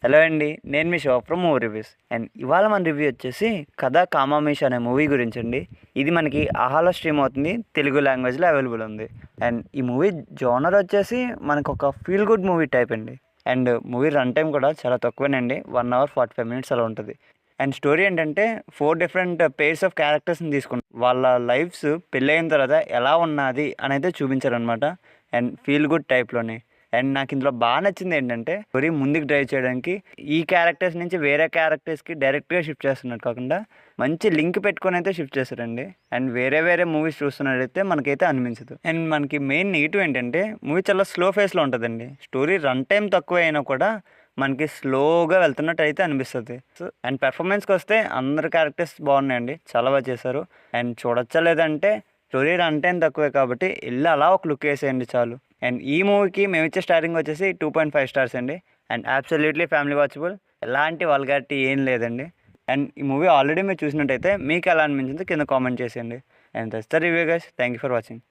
Hello అండి. నేను మీ shop from movie reviews. And ఇవాళ మన రివ్యూ వచ్చేసి 'కథ కామామీష' అనే మూవీ గురించి అండి. ఇది మనకి ఆహాలో స్ట్రీమ్ అవుతుంది. తెలుగు లాంగ్వేజ్లో అవైలబుల్ ఉంది. అండ్ ఈ మూవీ జోనర్ వచ్చేసి మనకు ఒక ఫీల్ గుడ్ మూవీ టైప్ అండి. అండ్ మూవీ రన్ టైం కూడా చాలా తక్కువేనండి. 1 అవర్ 45 మినిట్స్ అలా ఉంటుంది. అండ్ స్టోరీ ఏంటంటే 4 డిఫరెంట్ పేర్స్ ఆఫ్ క్యారెక్టర్స్ని తీసుకుని వాళ్ళ లైఫ్స్ పెళ్ళైన తర్వాత ఎలా ఉన్నది అనేది చూపించారనమాట. అండ్ ఫీల్ గుడ్ టైప్లోనే. అండ్ నాకు ఇందులో బాగా నచ్చింది ఏంటంటే స్టోరీ ముందుకు డ్రైవ్ చేయడానికి ఈ క్యారెక్టర్స్ నుంచి వేరే క్యారెక్టర్స్కి డైరెక్ట్గా షిఫ్ట్ చేస్తున్నట్టు కాకుండా మంచి లింక్ పెట్టుకొని అయితే షిఫ్ట్ చేస్తారండి. అండ్ వేరే వేరే మూవీస్ చూస్తున్నట్టయితే మనకైతే అనిపించదు. అండ్ మనకి మెయిన్ నెగిటివ్ ఏంటంటే మూవీ చాలా స్లో ఫేస్లో ఉంటుందండి. స్టోరీ రన్ టైం తక్కువ అయినా కూడా మనకి స్లోగా వెళ్తున్నట్టు అయితే అనిపిస్తుంది. సో అండ్ పెర్ఫార్మెన్స్కి వస్తే అందరు క్యారెక్టర్స్ బాగున్నాయండి, చాలా బాగా చేశారు. అండ్ చూడొచ్చా లేదంటే స్టోరీ రన్ టైం తక్కువే కాబట్టి వెళ్ళి అలా ఒక లుక్ వేసేయండి చాలు. అండ్ ఈ మూవీకి మేము ఇచ్చే స్టార్టింగ్ వచ్చేసి 2.5 స్టార్స్ అండి. అండ్ అబ్సల్యూట్లీ ఫ్యామిలీ వాచబుల్, ఎలాంటి వల్గారిటీ ఏం లేదండి. అండ్ ఈ మూవీ ఆల్రెడీ మీరు చూసినట్టయితే మీకు ఎలా అనిపించిందో కింద కామెంట్ చేసేయండి. And that's the review guys. Thank you for watching.